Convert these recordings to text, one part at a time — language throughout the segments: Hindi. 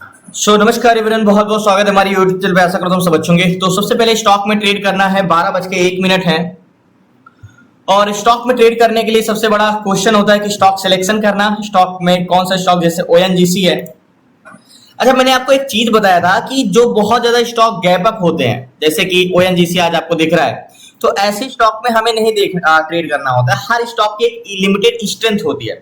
नमस्कार एवरीवन, बहुत बहुत स्वागत है हमारी यूट्यूब चैनल पे। आशा करता हूँ सब अच्छे होंगे। तो सबसे पहले स्टॉक में ट्रेड करना है, 12 बज के 1 मिनट है। और स्टॉक में ट्रेड करने के लिए सबसे बड़ा क्वेश्चन होता है कि स्टॉक सिलेक्शन करना। स्टॉक में कौन सा स्टॉक, जैसे ओएनजीसी है। अच्छा, मैंने आपको एक चीज बताया था कि जो बहुत ज्यादा स्टॉक गैप अप होते हैं, जैसे कि ओएनजीसी आज आपको दिख रहा है, तो ऐसे स्टॉक में हमें नहीं ट्रेड करना होता है। हर स्टॉक की एक लिमिटेड स्ट्रेंथ होती है।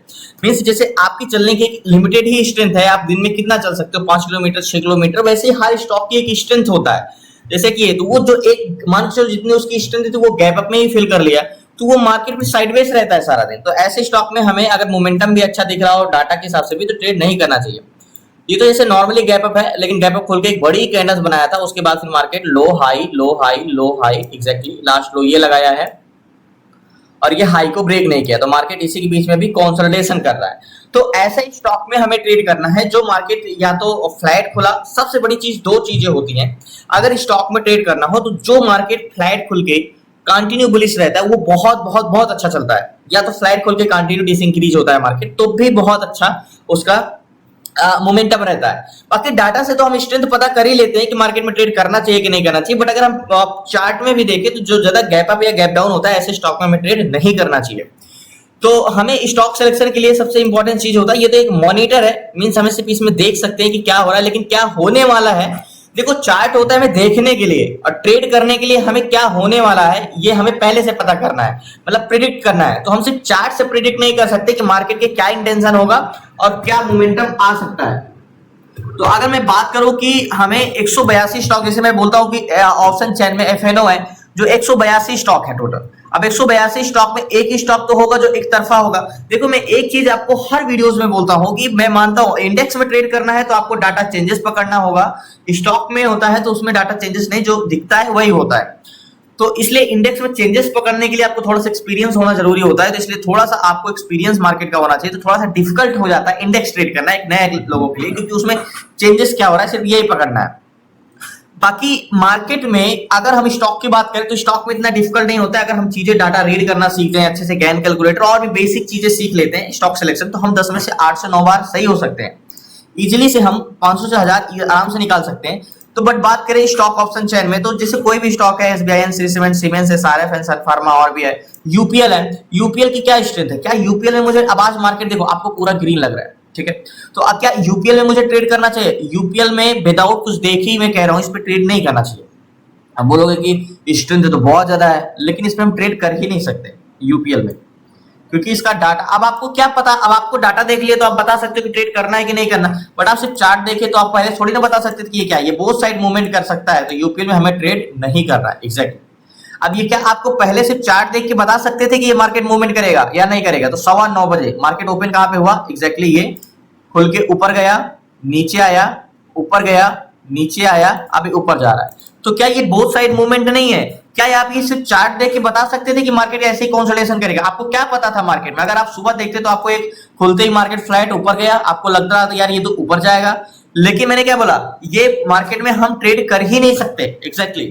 मींस जैसे आपकी चलने की एक लिमिटेड ही स्ट्रेंथ है, आप दिन में कितना चल सकते हो, 5 किलोमीटर 6 किलोमीटर, वैसे ही हर स्टॉक की एक स्ट्रेंथ होता है। जैसे कि ये तो वो जो एक मान के चलो जितनी उसकी स्ट्रेंथ थी वो गैप अप में ही फिल कर लिया, तो वो मार्केट में साइडवेज रहता है सारा दिन। तो ऐसे स्टॉक में हमें अगर मोमेंटम भी अच्छा दिख रहा हो डाटा के हिसाब से भी, तो ट्रेड नहीं करना चाहिए। ये तो जैसे नॉर्मली गैप अप है, लेकिन गैप अप खोल के एक बड़ी कैंडल्स बनाया था, उसके बाद फिर market low high low high low high, exactly last low ये लगाया है और ये हाई को ब्रेक नहीं किया, तो मार्केट इसी के बीच में भी कंसोलिडेशन कर रहा है। तो ऐसे ही स्टॉक में हमें ट्रेड करना है जो मार्केट या तो फ्लैट खुला। सबसे बड़ी चीज दो चीजें होती हैं अगर स्टॉक में ट्रेड करना हो, तो जो मार्केट फ्लैट खुल के कंटिन्यू बुलिश रहता है वो बहुत बहुत बहुत अच्छा चलता है, या तो फ्लैट खुल के कंटिन्यू डिसइंक्रीज होता है मार्केट, तो भी बहुत अच्छा उसका मोमेंटम रहता है। बाकी डाटा से तो हम स्ट्रेंथ पता कर ही लेते हैं कि मार्केट में ट्रेड करना चाहिए कि नहीं करना चाहिए, बट अगर हम चार्ट में भी देखें तो जो ज्यादा गैप अप या गैप डाउन होता है ऐसे स्टॉक में हमें ट्रेड नहीं करना चाहिए। तो हमें स्टॉक सिलेक्शन के लिए सबसे इंपॉर्टेंट चीज होता है, ये तो एक मॉनिटर है, मींस हमें सिर्फ इसमें देख सकते हैं कि क्या हो रहा है, लेकिन क्या होने वाला है। देखो, चार्ट होता है हमें देखने के लिए, और ट्रेड करने के लिए हमें क्या होने वाला है ये हमें पहले से पता करना है, मतलब प्रिडिक्ट करना है। तो हम सिर्फ चार्ट से प्रिडिक्ट नहीं कर सकते कि मार्केट के क्या इंटेंशन होगा और क्या मोमेंटम आ सकता है। तो अगर मैं बात करूं कि हमें 182 स्टॉक, जैसे मैं बोलता हूं कि ऑप्शन चेन में एफएनओ है जो 182 स्टॉक है टोटल। अब 182 स्टॉक में एक ही स्टॉक तो होगा जो एक तरफा होगा। देखो, मैं एक चीज आपको हर वीडियोस में बोलता हूं कि मैं मानता हूं इंडेक्स में ट्रेड करना है तो आपको डाटा चेंजेस पकड़ना होगा। स्टॉक में होता है तो उसमें डाटा चेंजेस नहीं, जो दिखता है वही होता है। तो इसलिए इंडेक्स में चेंजेस पकड़ने के लिए आपको थोड़ा सा एक्सपीरियंस होना जरूरी होता है। तो इसलिए थोड़ा सा आपको एक्सपीरियंस मार्केट का होना चाहिए। तो थोड़ा सा डिफिकल्ट हो जाता है इंडेक्स ट्रेड करना एक नए लोगों के लिए, क्योंकि उसमें चेंजेस क्या हो रहा है सिर्फ यही पकड़ना है। बाकी मार्केट में अगर हम स्टॉक की बात करें तो स्टॉक में इतना डिफिकल्ट नहीं होता है। अगर हम चीजें डाटा रीड करना सीखते हैं अच्छे से, गैन कैलकुलेटर और भी बेसिक चीजें सीख लेते हैं स्टॉक सिलेक्शन, तो हम 10 में से 8 से 9 बार सही हो सकते हैं। इजिली से हम 500 से 1000 आराम से निकाल सकते हैं। तो बट बात करें स्टॉक ऑप्शन चेन में, तो जैसे कोई भी स्टॉक है, एसबीआई, सीमेंट, सीमेंस, एसआरएफ है, सन फार्मा और भी है, यूपीएल है। यूपीएल की क्या स्ट्रेंथ है, क्या यूपीएल में मुझे, अब आज मार्केट देखो आपको पूरा ग्रीन लग रहा है, ठीक है, तो अब क्या यूपीएल में मुझे ट्रेड करना चाहिए? यूपीएल में विदाउट कुछ देखे ही मैं कह रहा हूं इस पर ट्रेड नहीं करना चाहिए। अब बोलोगे कि स्ट्रेंथ तो बहुत ज्यादा है, लेकिन इसमें हम ट्रेड कर ही नहीं सकते यूपीएल में, क्योंकि इसका डाटा, अब आपको क्या पता, अब आपको डाटा देख लिया तो आप बता सकते हो कि ट्रेड करना है कि नहीं करना, बट आप सिर्फ चार्ट देखे तो आप पहले थोड़ी ना बता सकते कि ये क्या है, ये बोथ साइड मूवमेंट कर सकता है। तो यूपीएल में हमें ट्रेड नहीं करना है, एग्जैक्टली। अब ये क्या आपको पहले सिर्फ चार्ट देख के बता सकते थे कि ये मार्केट मूवमेंट करेगा या नहीं करेगा? तो 9:15 बजे मार्केट ओपन कहां पे हुआ, एग्जैक्टली ये खुल के ऊपर गया, नीचे आया, ऊपर गया, नीचे आया, अभी ऊपर जा रहा है। तो क्या ये बोथ साइड मूवमेंट नहीं है? क्या आप ये सिर्फ चार्ट देख के बता सकते थे कि मार्केट ऐसे ही कंसोलिडेशन करेगा? आपको क्या पता था मार्केट में? अगर आप सुबह देखते तो आपको एक खुलते ही मार्केट फ्लैट ऊपर गया, आपको लगता रहा था यार ये तो ऊपर जाएगा, लेकिन मैंने क्या बोला, ये मार्केट में हम ट्रेड कर ही नहीं सकते। एग्जैक्टली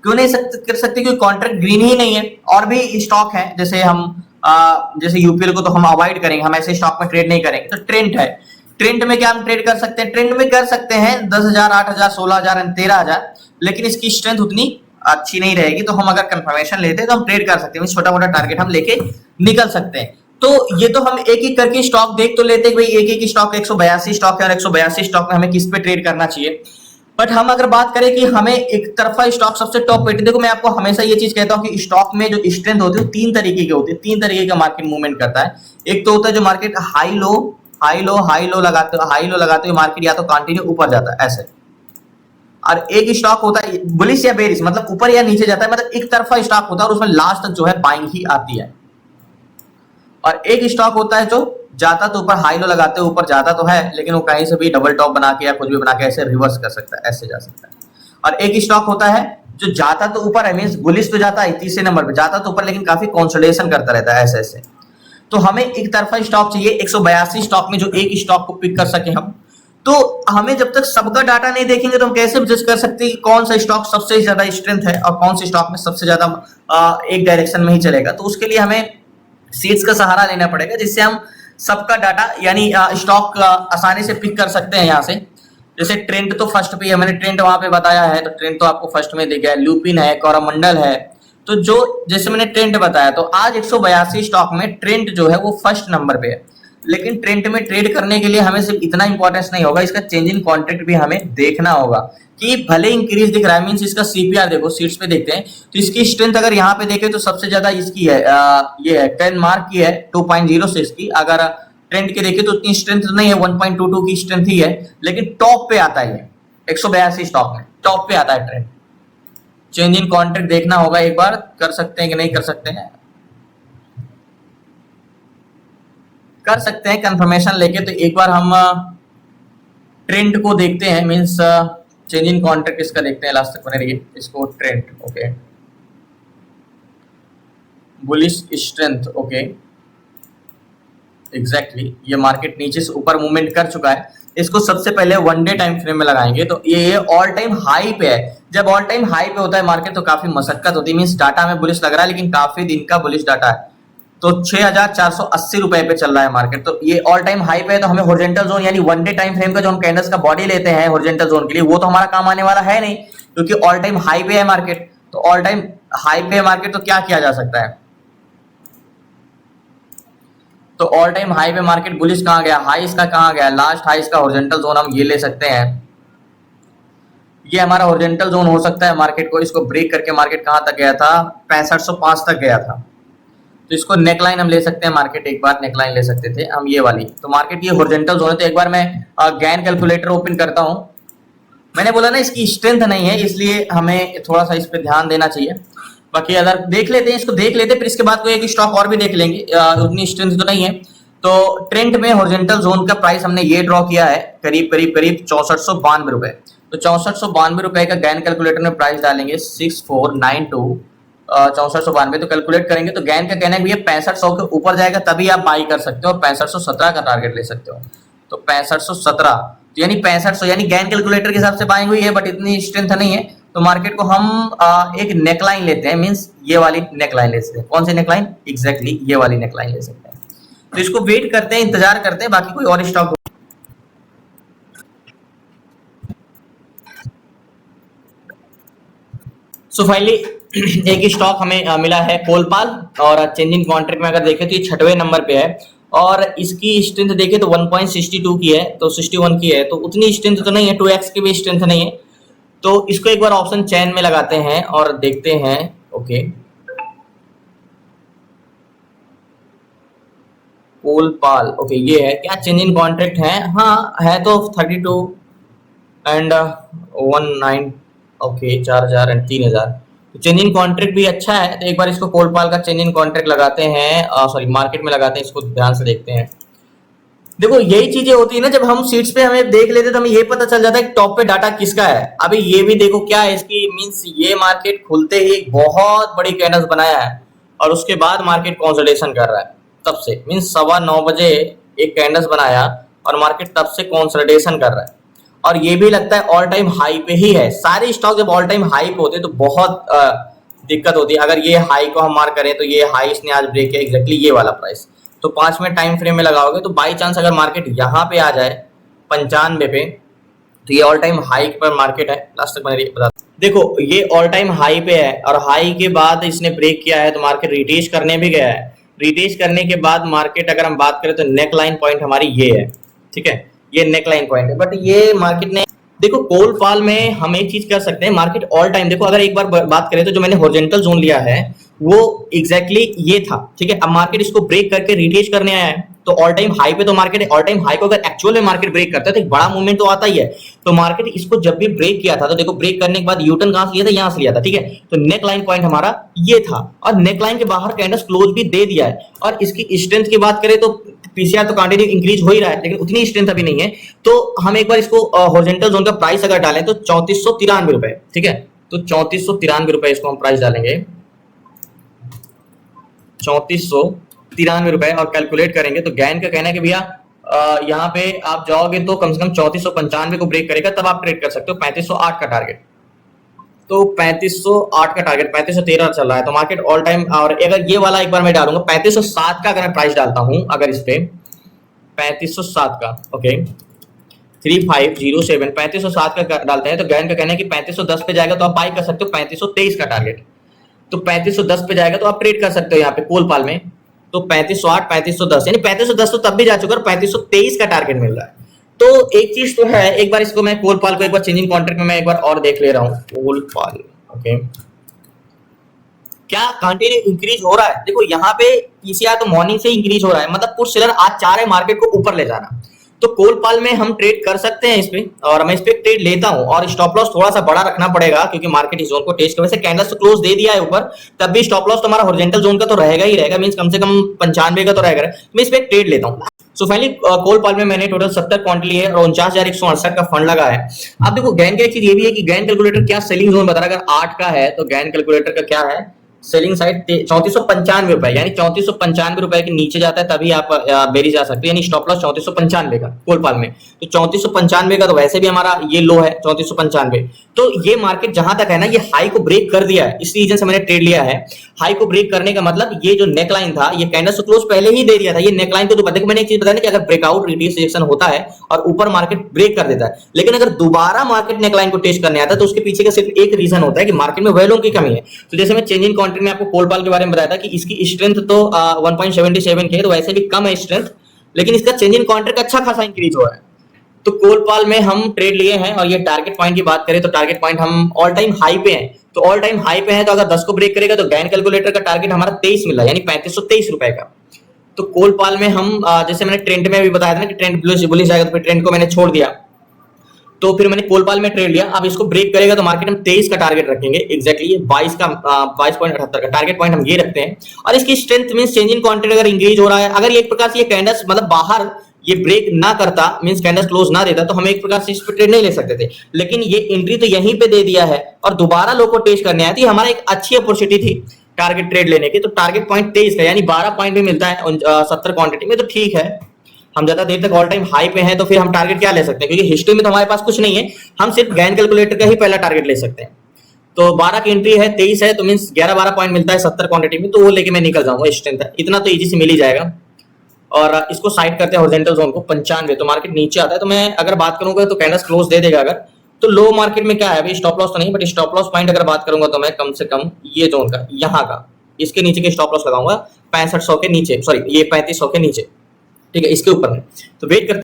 क्यों नहीं कर सकते? क्योंकि कॉन्ट्रैक्ट ग्रीन ही नहीं है। और भी स्टॉक है, जैसे हम जैसे यूपीएल को तो हम अवॉइड करेंगे, हम ऐसे स्टॉक में ट्रेड नहीं करेंगे। तो ट्रेंड है, ट्रेंड में क्या हम ट्रेड कर सकते हैं? ट्रेंड में कर सकते हैं 10,000, 8,000, 16,000 एंड 13,000, लेकिन इसकी स्ट्रेंथ उतनी अच्छी नहीं रहेगी। तो हम अगर कंफर्मेशन लेते हैं तो हम ट्रेड कर सकते हैं, छोटा मोटा टारगेट हम लेके निकल सकते हैं। तो ये तो हम एक एक करके स्टॉक देख तो लेते हैं भाई, एक एक स्टॉक 182 स्टॉक है और 182 स्टॉक में हमें किस पे ट्रेड करना चाहिए। बट हम अगर बात करें कि हमें एक तरफा स्टॉक सबसे टॉप पे, देखो मैं आपको हमेशा ये चीज कहता हूं कि स्टॉक में जो स्ट्रेंथ होती है वो 3 तरीके की होती है, 3 तरीके का मार्केट मूवमेंट करता है। एक तो होता है जो market high low high low high लो लगाते हुए मार्केट या तो कंटिन्यू ऊपर जाता है ऐसे, और एक स्टॉक होता है बुलिश या बेरिश, मतलब ऊपर या नीचे जाता है, मतलब एक तरफा स्टॉक होता है और उसमें लास्ट तक जो है बाइंग ही आती है। और एक स्टॉक होता है जो जाता तो ऊपर, हाई लो लगाते ऊपर जाता तो है, लेकिन वो कहीं से भी डबल टॉप बना के या कुछ भी बना के ऐसे रिवर्स कर सकता है, ऐसे जा सकता है। और एक स्टॉक होता है जो जाता तो ऊपर है, मींस बुलिश तो जाता है, तीसरे नंबर पे जाता तो ऊपर, लेकिन काफी कंसोलिडेशन करता रहता है ऐसे ऐसे। तो हमें एक तरफा स्टॉक चाहिए 182 स्टॉक में, जो एक स्टॉक को पिक कर सके हम। तो हमें जब तक सबका डाटा नहीं देखेंगे तो हम कैसे जज कर सकते हैं कि कौन सा स्टॉक सबसे ज्यादा स्ट्रेंथ है और कौन से स्टॉक में सबसे ज्यादा एक डायरेक्शन में ही चलेगा। तो उसके लिए हमें सीट्स का सहारा लेना पड़ेगा, जिससे हम सबका डाटा यानी स्टॉक आसानी से पिक कर सकते हैं यहाँ से। जैसे ट्रेंड तो फर्स्ट पे है, मैंने ट्रेंड वहां पे बताया है, तो ट्रेंड तो आपको फर्स्ट में दिख गया है, लुपिन है, कोरोमंडल है। तो जो जैसे मैंने ट्रेंड बताया, तो आज 182 स्टॉक में ट्रेंड जो है वो फर्स्ट नंबर पे है। लेकिन ट्रेंड में ट्रेड करने के लिए हमें सिर्फ इतना इंपॉर्टेंस नहीं होगा, इसका चेंज इन कॉन्ट्रैक्ट भी हमें देखना होगा कि भले इंक्रीज दिख रहा है, मींस इसका सीपीआर देखो, सीट्स पे देखते हैं तो इसकी स्ट्रेंथ अगर यहाँ पे देखें तो सबसे ज्यादा इसकी है, ये है कैन मार्क की है 2.0 से इसकी। अगर ट्रेंड के देखें तो उतनी स्ट्रेंथ नहीं है, 1.22 की स्ट्रेंथ ही है, लेकिन टॉप पे आता है 182 स्टॉक में, टॉप पे आता है ट्रेंड। चेंज इन कॉन्ट्रैक्ट देखना होगा एक बार, कर सकते हैं कि नहीं कर सकते हैं, कर सकते हैं कंफर्मेशन लेके। तो एक बार हम ट्रेंड को देखते हैं, मींस चेंज इन कॉन्ट्रैक्ट इसका देखते हैं, लास्ट तक बने रहिए। इसको trend, okay, bullish strength, okay, exactly ये मार्केट नीचे से ऊपर मूवमेंट कर चुका है। इसको सबसे पहले वन डे टाइम फ्रेम में लगाएंगे तो ये ऑल टाइम हाई पे है। जब ऑल टाइम हाई पे होता है मार्केट तो काफी मशक्कत होती है, मींस डाटा में बुलिश लग रहा है लेकिन काफी दिन का बुलिश डाटा है। तो 6480 रुपए पे चल रहा है मार्केट, तो ये ऑल टाइम हाई पे है। तो हमें हॉरिजॉन्टल जोन यानी वन डे टाइम फ्रेम का जो हम कैंडल्स का बॉडी लेते हैं हॉरिजॉन्टल जोन के लिए, वो तो हमारा काम आने वाला है नहीं, क्योंकि ऑल टाइम हाई पे है मार्केट। तो ऑल टाइम हाई पे है मार्केट, तो क्या किया जा सकता है, तो ऑल टाइम हाई पे मार्केट बुलिश कहां गया, हाई इसका कहां गया, लास्ट हाई इसका हॉरिजॉन्टल जोन हम ये ले सकते हैं, ये हमारा हॉरिजॉन्टल जोन हो सकता है मार्केट को। इसको ब्रेक करके मार्केट कहां तक गया था, 6505 तक गया था। तो इसको नेकलाइन हम ले सकते हैं मार्केट, एक बार नेकलाइन ले सकते थे हम ये वाली। तो मार्केट ये हॉरिजॉन्टल जोन है। तो एक बार मैं गैन कैलकुलेटर ओपन करता हूं। मैंने बोला ना इसकी स्ट्रेंथ नहीं है, इसलिए हमें थोड़ा सा इस पे ध्यान देना चाहिए। बाकी अगर देख लेते हैं, इसको देख लेते हैं, फिर इसके बाद कोई एक स्टॉक और भी देख लेंगे, उतनी स्ट्रेंथ तो नहीं है। तो ट्रेंड में हॉरिजॉन्टल जोन का प्राइस हमने ये ड्रॉ किया है करीब 6492 रुपए। तो 6492 रुपए का गैन कैलकुलेटर में प्राइस डालेंगे 6492, 6492 तो कैलकुलेट करेंगे तो गैन का कहना है भैया 6500 के ऊपर जाएगा तभी आप बाई कर सकते हो, और 6517 का टारगेट ले सकते हो। तो 6517 तो यानी 6500, यानी गैन कैलकुलेटर के हिसाब से बाइंग हुई है, बट इतनी स्ट्रेंथ नहीं है। तो मार्केट को हम एक नेकलाइन लेते हैं, मींस ये वाली नेकलाइन ले सकते हैं। कौन सी नेकलाइन, एग्जैक्टली ये वाली नेकलाइन ले सकते हैं। तो इसको वेट करते हैं, इंतजार करते हैं, बाकी कोई और स्टॉक। सो फाइनली एक स्टॉक हमें मिला है कोलपाल, और चेंजिंग कॉन्ट्रैक्ट में अगर देखें तो ये 6वें नंबर पे है, और इसकी स्ट्रेंथ देखें तो 1.62 की है, तो 61 की है, तो उतनी स्ट्रेंथ तो नहीं है, 2x की भी स्ट्रेंथ नहीं है। तो इसको एक बार ऑप्शन चैन में लगाते हैं और देखते हैं, ओके, कोलपाल, ओके, ये है क्या चेंजिंग कॉन्ट्रैक्ट है, हाँ है, तो 32 and 19, okay, 4000 and 3000। Changing contract भी अच्छा है। तो एक बार इसको कोलपाल का चेंजिंग कॉन्ट्रैक्ट लगाते हैं, सॉरी मार्केट में लगाते हैं, इसको ध्यान से देखते हैं। देखो यही चीजें होती है ना, जब हम सीट्स पे हमें देख लेते तो हमें ये पता चल जाता है कि टॉप पे डाटा किसका है। अभी ये भी देखो क्या है इसकी, मींस ये मार्केट खुलते ही एक बहुत बड़ी कैंडल्स बनाया है, और उसके बाद मार्केट कंसोलिडेशन कर रहा है तब से, मींस 9:15 बजे एक कैंडल्स बनाया और मार्केट तब से कंसोलिडेशन कर रहा है। और ये भी लगता है ऑल टाइम हाई पे ही है। सारे स्टॉक जब ऑल टाइम हाई पे होते हैं तो बहुत दिक्कत होती है। अगर ये हाई को हम मार्क करें तो ये हाई इसने आज ब्रेक किया, एग्जैक्टली ये वाला प्राइस। तो 5 मिनट टाइम फ्रेम में लगाओगे तो बाई चांस अगर मार्केट यहाँ पे आ जाए 95 पे, तो ये ऑल टाइम हाई पर मार्केट है। लास्ट तक मैंने बता, देखो ये ऑल टाइम हाई पे है और हाई के बाद इसने ब्रेक किया है तो मार्केट रिटेस्ट करने भी गया है। रिटेस्ट करने के बाद मार्केट अगर हम बात करें तो नेक लाइन पॉइंट हमारी ये है, ठीक है, ये नेक लाइन पॉइंट है। बट ये मार्केट ने, देखो कोलपाल में हम एक चीज कर सकते हैं, मार्केट ऑल टाइम, देखो अगर एक बार बात करें तो जो मैंने हॉरिजॉन्टल जोन लिया है वो एग्जैक्टली ये था, ठीक है। अब मार्केट इसको ब्रेक करके रिटेस्ट करने आया है, तो ऑल टाइम हाई पे, तो मार्केट ऑल टाइम हाई को अगर एक्चुअल में मार्केट ब्रेक करता है तो एक बड़ा मूवमेंट तो आता ही है। तो मार्केट इसको जब भी ब्रेक किया था तो देखो ब्रेक करने के बाद यूटर्न कहां से लिया था, यहां से लिया था, ठीक है। तो नेक लाइन पॉइंट हमारा ये था और नेक लाइन के बाहर कैंडल्स क्लोज भी दे दिया है। और इसकी स्ट्रेंथ की बात करें तो पीसीआर तो कंटिन्यू इंक्रीज हो ही रहा है, लेकिन उतनी स्ट्रेंथ अभी नहीं है। तो हम एक बार इसको हॉरिजॉन्टल जोन का प्राइस अगर डालें तो 3493 रुपए, ठीक है। तो 3493 रुपए इसको हम प्राइस डालेंगे, 3493 रुपए, और कैलकुलेट करेंगे तो गैन का कहना है कि भैया यहाँ पे आप जाओगे तो कम से कम 3495 को ब्रेक करेगा, तब आप ट्रेड कर सकते हो। 3508 का टारगेट, तो 3508 का टारगेट 3513 चल रहा है, तो मार्केट ऑल टाइम। और अगर ये वाला एक बार मैं डालूंगा 3507 का, अगर मैं प्राइस डालता हूं अगर इस पे, 3507 का, ओके 3507 3507 का डालते हैं तो गैन का कहना है कि 3510 पे जाएगा तो आप बाई कर सकते हो 3523 का टारगेट। तो 3510 पे जाएगा तो आप ट्रेड कर सकते हो यहाँ पे कोलपाल में। तो 3508 3510 यानी 3510 तो तब भी जा चुका है, 3523 का टारगेट मिल रहा है। तो एक चीज तो है, एक बार इसको मैं कोलपाल को एक बार चेंजिंग कॉन्ट्रैक्ट में मैं एक बार और देख ले रहा हूँ कोलपाल, ओके क्या कंटिन्यू इंक्रीज हो रहा है। देखो यहाँ पे पीसीआर तो मॉर्निंग से इंक्रीज हो रहा है, मतलब पुश सेलर आज चाह रहे हैं मार्केट को ऊपर ले जाना। तो कोलपाल में हम ट्रेड कर सकते हैं इस पे, और मैं इस पे ट्रेड लेता हूं, और स्टॉप लॉस थोड़ा सा बड़ा रखना पड़ेगा क्योंकि मार्केट इस जोन को टेस्ट कर, वैसे कैंडल्स तो क्लोज दे दिया है ऊपर, तब भी स्टॉप लॉस तो हमारा हॉरिजॉन्टल जोन का तो रहेगा ही रहेगा, मींस कम से कम 95 का तो रहेगा। मैं इस पे ट्रेड लेता हूं। सो फाइनली कोलपाल में मैंने टोटल 70 क्वांटिटी ली है और 49,168 का फंड लगा है। अब देखो गैन का एक चीज ये भी है कि गैन कैलकुलेटर क्या सेलिंग जोन बता रहा है, अगर 8 का है तो गैन कैलकुलेटर का क्या है सेलिंग साइड 3495 रुपए, यानी 3495 रुपए के नीचे जाता है तभी आप बेरी जा सकते हैं, यानी स्टॉप लॉस 3495 का कोलपाल में। तो 3495 का तो वैसे भी हमारा ये लो है 3495। तो ये मार्केट जहां तक है ना, ये हाई को ब्रेक कर दिया है, इस रीजन से मैंने ट्रेड लिया है। हाई को ब्रेक करने का मतलब ये जो नेकलाइन था, ये कैंडल से क्लोज पहले ही दे दिया था, ये नेकलाइन को तो देखो मैंने एक चीज बताया कि अगर ब्रेकआउट रिट्रेस रिजेक्शन होता है और ऊपर मार्केट ब्रेक कर देता है, लेकिन अगर दोबारा मार्केट नेकलाइन को टेस्ट करने आता है तो उसके पीछे का सिर्फ एक रीजन होता है कि मार्केट में वैल्यूम की कमी है। तो जैसे मैं चेंजिंग कॉन्ट्रैक्ट में आपको कोलपाल के बारे में बताया था कि इसकी स्ट्रेंथ तो 1.77 की है, तो वैसे भी कम है स्ट्रेंथ, लेकिन इसका चेंजिंग कॉन्ट्रैक्ट अच्छा खासा इंक्रीज हुआ है। तो कोलपाल में हम ट्रेड लिए हैं, और ये टारगेट पॉइंट की बात करें तो टारगेट पॉइंट हम ऑल टाइम हाई पे हैं। तो ऑल टाइम हाई पे है तो अगर 10 को ब्रेक करेगा तो गैन कैलकुलेटर का टारगेट हमारा 23 मिला, यानी 3523 रुपए का। तो कोलपाल में हम जैसे मैंने ट्रेंड में भी बताया था ना कि ट्रेंड बुलिश जाएगा, तो फिर ट्रेंड को मैंने छोड़ दिया, तो फिर मैंने कोलपाल में ट्रेड लिया। अब इसको ब्रेक करेगा तो मार्केट हम 23 का टारगेट रखेंगे, एक्जैक्टली ये 22.78 का टारगेट पॉइंट हम ये रखते हैं। और इसकी स्ट्रेंथ मींस चेंजिंग कॉन्ट्रैक्ट अगर इंक्रीज हो रहा है, अगर ये एक प्रकार से ये कैंडल्स मतलब बाहर ये ब्रेक ना करता, मींस कैंडल्स क्लोज ना देता, तो हम एक प्रकार से इस पे ट्रेड नहीं ले सकते थे, लेकिन ये एंट्री तो यहीं पे दे दिया है और दोबारा लो को टेस्ट करने आया थी, हमारा एक अच्छी अपॉर्चुनिटी थी टारगेट ट्रेड लेने की। तो टारगेट पॉइंट 23 का, यानी 12 पॉइंट भी मिलता है 70 क्वांटिटी में, तो ठीक है। हम ज्यादा देर तक ऑल टाइम हाई पे हैं तो फिर हम टारगेट क्या ले सकते हैं, क्योंकि हिस्ट्री में तो हमारे पास कुछ नहीं है, हम सिर्फ गैन कैलकुलेटर का ही पहला टारगेट ले सकते हैं। तो 12 की एंट्री है, 23 है, तो मींस 11-12 पॉइंट मिलता है 70 क्वांटिटी में, तो वो लेके मैं निकल जाऊंगा, स्ट्रेंथ है इतना तो इजी से मिल ही जाएगा। और इसको साइड करते हैं हॉरिजॉन्टल जोन को 95, तो मार्केट नीचे आता है। तो मैं अगर बात करूंगा तो कैंडल्स क्लोज दे देगा, अगर तो लो मार्केट में क्या है अभी स्टॉप लॉस तो नहीं, बट स्टॉप लॉस पॉइंट अगर बात करूंगा तो मैं कम से कम ये जोन का, यहाँ का, इसके नीचे के स्टॉप लॉस लगाऊंगा 6500 के नीचे, सॉरी ये 3500 के नीचे, ठीक है, इसके ऊपर में। तो वेट करते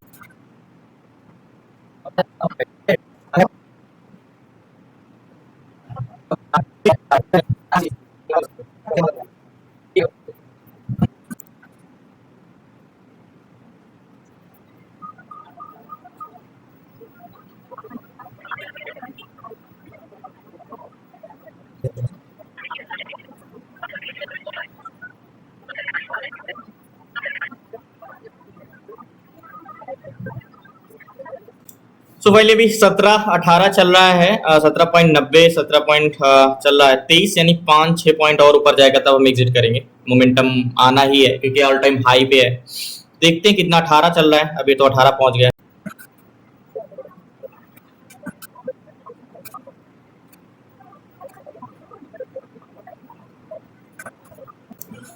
सो पहले भी 17-18 चल रहा है, 17.90 17 पॉइंट चल रहा है, 23 यानी 5-6 पॉइंट और ऊपर जाएगा तब हम एग्जिट करेंगे। मोमेंटम आना ही है क्योंकि ऑल टाइम हाई पे है। देखते हैं कितना, 18 चल रहा है, अभी तो 18 पहुंच गया है।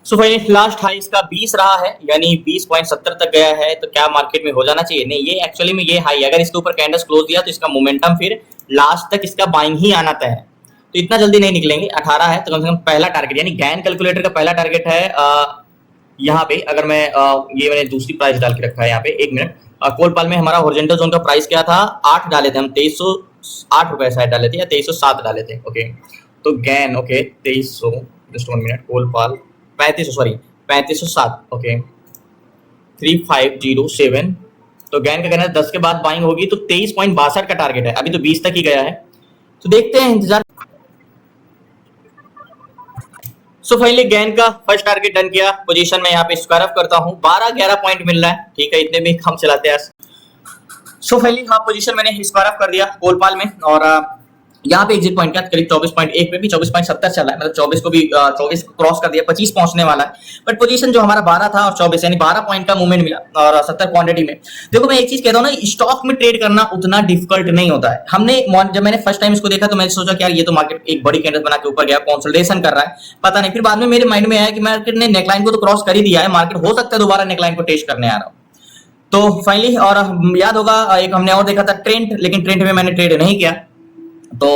सो भाई लास्ट हाई इसका 20 रहा है, यानी 20.70 तक गया है, तो क्या मार्केट में हो जाना चाहिए? नहीं, ये एक्चुअली में ये हाई, अगर इसके ऊपर कैंडल्स क्लोज दिया तो इसका मोमेंटम फिर लास्ट तक इसका बाइंग ही आना तय है, तो इतना जल्दी नहीं निकलेंगे। 18 है तो कम से कम पहला टारगेट, यानी गैन कैलकुलेटर का पहला टारगेट है यहाँ पे। अगर मैं ये मैंने दूसरी प्राइस डाल के रखा है यहाँ पे, 1 मिनट। कोलपाल में हमारा हॉरिजॉन्टल जोन का प्राइस क्या था, 8 डाले थे हम, 2308 रुपए शायद डाले थे या 2307 डाले थे, ओके। तो गैन okay 2300, just 1 minute, Colpal 3500, sorry 3507, okay 3507। तो गैन का कहना है 10 के बाद बाइंग होगी, तो 23.62 का टारगेट है, अभी तो 20 तक ही गया है, तो देखते हैं, इंतजार। सो फाइनली गैन का फर्स्ट टारगेट डन किया, पोजीशन में यहाँ पे स्क्वायर ऑफ करता हूँ, 12-11 पॉइंट मिल रहा है, ठीक है, इतने भी कम चलाते हैं। सो फाइनली हाँ पोजीशन मैंने स्क्वायर ऑफ कर दिया कोलपाल में, और यहाँ पे एग्जिट पॉइंट का करीब 24.1 पे भी 24.70 चला है, मतलब 24 को भी 24 क्रॉस कर दिया, 25 पहुंचने वाला है, बट पोजीशन जो हमारा 12 था और 24 यानी 12 पॉइंट का मूवमेंट मिला, और 70 क्वांटिटी में। देखो मैं एक चीज कहता हूँ ना, स्टॉक में ट्रेड करना उतना डिफिकल्ट नहीं होता है। हमने जब मैंने फर्स्ट टाइम इसको देखा तो मैंने सोचा कि यार ये तो मार्केट एक बड़ी कैंडल बना के ऊपर गया, कंसोलिडेशन कर रहा है, पता नहीं, फिर बाद में मेरे माइंड में आया कि मार्केट ने नेकलाइन को तो क्रॉस कर ही दिया है, मार्केट हो सकता है दोबारा नेकलाइन को टेस्ट करने आ रहा हो। तो फाइनली, और याद होगा एक हमने और देखा था ट्रेंट, लेकिन ट्रेंट में मैंने ट्रेड नहीं किया। तो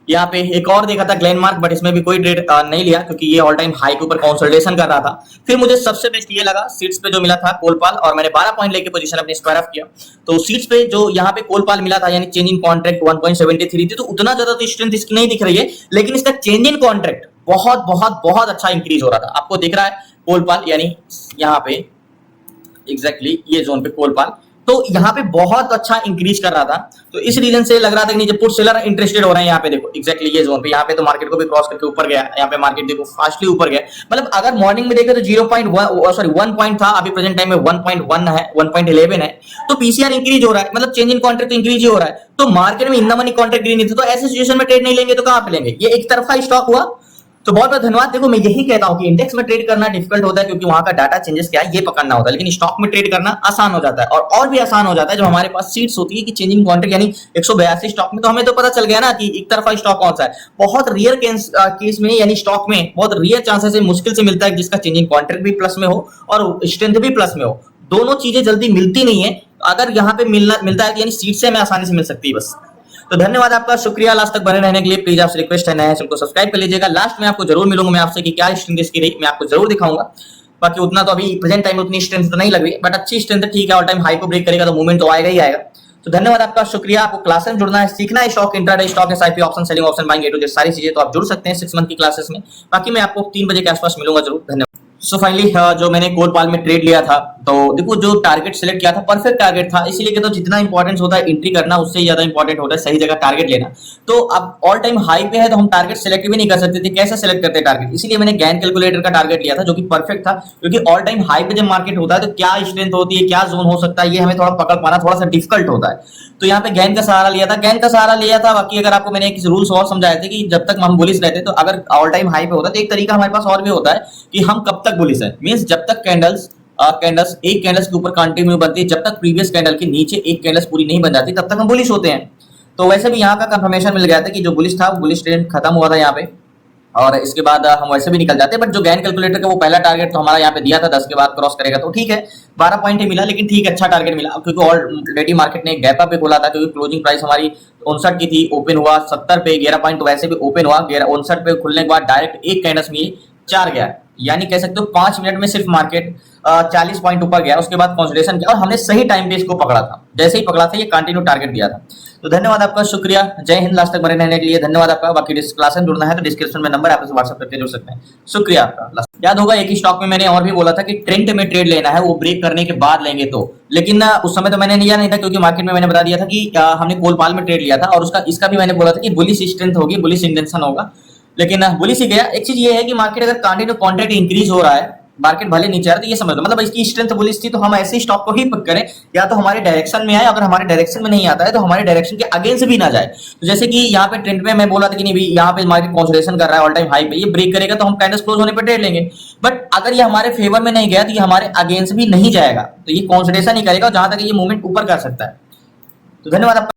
यहाँ पे एक और देखा था ग्लेनमार्क, बट इसमें भी कोई ट्रेड नहीं लिया क्योंकि ये ऑल टाइम हाई के ऊपर कंसोलिडेशन कर रहा था। फिर मुझे सबसे बेस्ट ये लगा सीट्स पे जो मिला था कोलपाल, और मैंने 12 पॉइंट लेके पोजीशन अपनी स्क्वायर ऑफ किया। तो सीट्स पे जो यहाँ पे कोलपाल मिला था, यानी चेंज इन कॉन्ट्रैक्ट 1.73 थी, तो उतना ज्यादा तो स्ट्रेंथ इसकी नहीं दिख रही है, लेकिन इसका चेंज इन कॉन्ट्रैक्ट बहुत बहुत बहुत अच्छा इंक्रीज हो रहा था। आपको दिख रहा है कोलपाल, यानी यहाँ पे एग्जैक्टली ये जोन पे कोलपाल, तो यहाँ पे बहुत अच्छा इंक्रीज कर रहा था। तो इस रीजन से लग रहा था कि नहीं, जब पुट सेलर इंटरेस्टेड हो रहे हैं यहाँ पे, देखो एग्जैक्टली ये जोन पे, यहाँ पे तो मार्केट को भी क्रॉस करके ऊपर गया, यहाँ पे मार्केट देखो फास्टली ऊपर गया। मतलब अगर मॉर्निंग में देखे तो 1 पॉइंट था, अभी प्रेजेंट टाइम में 1.1 है, 1.11 है। तो पीसीआर इंक्रीज हो रहा है, मतलब चेंज इन कॉन्ट्रैक्ट तो इंक्रीज ही हो रहा है। तो मार्केट में इन द मनी कॉन्ट्रैक्ट गिरी नहीं थी, तो ऐसे सिचुएशन में ट्रेड नहीं लेंगे तो कहां पे लेंगे, ये एक तरफा स्टॉक हुआ। तो बहुत बहुत धन्यवाद। देखो मैं यही कहता हूं कि इंडेक्स में ट्रेड करना डिफिकल्ट होता है क्योंकि वहां का डाटा चेंजेस क्या है ये पकड़ना होता है, लेकिन स्टॉक में ट्रेड करना आसान हो जाता है। और भी आसान हो जाता है जब हमारे पास सीट्स होती है कि चेंजिंग कॉन्ट्रैक्ट, यानी 182 स्टॉक में तो हमें तो पता चल गया ना कि एक तरफा स्टॉक कौन सा है। बहुत रियर केस में, यानी स्टॉक में बहुत रियर चांसेस है, मुश्किल से मिलता है जिसका चेंजिंग कॉन्ट्रैक्ट भी प्लस में हो और स्ट्रेंथ भी प्लस में हो। दोनों चीजें जल्दी मिलती नहीं है, अगर यहाँ पे मिलता है यानी सीट से हमें आसानी से मिल सकती है बस। तो धन्यवाद आपका, शुक्रिया लास्ट तक बने रहने के लिए। प्लीज आपसे रिक्वेस्ट है, नए चैनल को सब्सक्राइब कर लीजिएगा। लास्ट में आपको जरूर मिलूंगा मैं आपसे कि क्या स्ट्रेंथ इसकी रही, मैं आपको जरूर दिखाऊंगा। बाकी उतना तो अभी प्रेजेंट टाइम में उतनी स्ट्रेंथ तो नहीं लग रही, बट अच्छी स्ट्रेंथ ठीक है, ऑल टाइम हाई को ब्रेक करेगा तो मूवमेंट तो आएगा ही आएगा। तो धन्यवाद आपका, शुक्रिया। आपको क्लासेस में जुड़ना है, सीखना है stock intraday, stock SIP, option selling, option buying, A to Z सारी चीजें, तो आप जुड़ सकते हैं 6 मंथ की क्लासेस में। बाकी मैं आपको 3 बजे के आसपास मिलूंगा जरूर। धन्यवाद। सो फाइनली जो मैंने कोलपाल में ट्रेड लिया था, तो देखो जो टारगेट सिलेक्ट किया था परफेक्ट टारगेट था, इसीलिए कि तो जितना इंपॉर्टेंस होता है एंट्री करना उससे ज्यादा इंपॉर्टेंट होता है सही जगह टारगेट लेना। तो अब ऑल टाइम हाई पे है तो हम टारगेट सिलेक्ट भी नहीं कर सकते थे, कैसे सिलेक्ट करते टारगेट, इसीलिए मैंने गैन कैलकुलेटर का टारगेट लिया था जो कि परफेक्ट था। क्योंकि ऑल टाइम हाई पे जब मार्केट होता है तो क्या स्ट्रेंथ होती है, क्या जोन हो सकता है, ये हमें थोड़ा पकड़ पाना थोड़ा सा डिफिकल्ट होता है। तो यहाँ पे गैन का सहारा लिया था, गैन का सहारा लिया था। बाकी अगर आपको मैंने एक रूल्स और समझाए थे कि जब तक हम बुलिश रहते तो अगर ऑल टाइम हाई पे होता तो एक तरीका हमारे पास और भी होता है कि हम कब तक बुलिश है, मींस जब तक कैंडल्स एक कैंडल्स के ऊपर कंटिन्यू बनती है, जब तक प्रीवियस कैंडल के नीचे एक कैंडल्स पूरी नहीं बन जाती तब तक हम बुलिश होते हैं। तो वैसे भी यहाँ का कंफर्मेशन मिल गया था कि जो बुलिश था वो बुलिश ट्रेंड खत्म हुआ था यहाँ पे, और इसके बाद हम वैसे भी निकल जाते। बट जो गैन कैलकुलेटर का वो पहला टारगेट तो हमारा यहाँ पे दिया था 10 के बाद क्रॉस करेगा, तो ठीक है 12 पॉइंट ही मिला, लेकिन ठीक है अच्छा टारगेट मिला क्योंकि ऑलरेडी मार्केट ने गैप अप पे खोला था। क्योंकि क्लोजिंग प्राइस हमारी 59 की थी, ओपन हुआ 70 पे, 11 पॉइंट तो वैसे भी ओपन हुआ 59 पे खुलने के बाद डायरेक्ट एक कैंडल्स में 4 गया, यानी कह सकते हो 5 मिनट में सिर्फ मार्केट 40 पॉइंट ऊपर गया। उसके बाद कंसोलिडेशन किया और हमने सही टाइम पे इसको पकड़ा था, जैसे ही पकड़ा था ये कंटिन्यू टारगेट दिया था। तो धन्यवाद आपका, शुक्रिया, जय हिंद। लास्ट तक बने रहने के लिए धन्यवाद आपका। बाकी क्लास में जुड़ना है तो डिस्क्रिप्शन में नंबर है, आप व्हाट्सएप करके जुड़ सकते हैं। शुक्रिया आपका। याद होगा एक ही स्टॉक में मैंने और भी बोला था कि ट्रेंड में ट्रेड लेना है, वो ब्रेक करने के बाद लेंगे तो, लेकिन उस समय तो मैंने लिया नहीं था क्योंकि मार्केट में मैंने बता दिया था कि हमने कोलपाल में ट्रेड लिया था और उसका इसका भी मैंने बोला था कि बुलिश स्ट्रेंथ होगी, बुलिश इंटेंशन होगा, लेकिन बुलिश ही गया। एक चीज ये है कि मार्केट अगर कंटिन्यू कॉन्ट्रैक्ट इंक्रीज हो रहा है, मार्केट भले नीचे आ रहा है तो ये समझ लो मतलब इसकी स्ट्रेंथ बुलिश थी, तो हम ऐसे स्टॉक को ही पिक करें या तो हमारे डायरेक्शन में आए, अगर हमारे डायरेक्शन में नहीं आता है तो हमारे डायरेक्शन के अगेंस्ट भी ना जाए। तो जैसे कि यहाँ पे ट्रेंड में मैं बोला था कि नहीं भाई यहाँ पे मार्केट कंसोलिडेशन कर रहा है ऑल टाइम हाई पे, ये ब्रेक करेगा तो हम कैंडल्स क्लोज होने पर ट्रेड लेंगे। बट अगर ये हमारे फेवर में नहीं गया तो ये हमारे अगेंस्ट भी नहीं जाएगा, तो ये कंसोलिडेशन ही करेगा जहां तक ये मूवमेंट ऊपर कर सकता है। तो धन्यवाद आपका।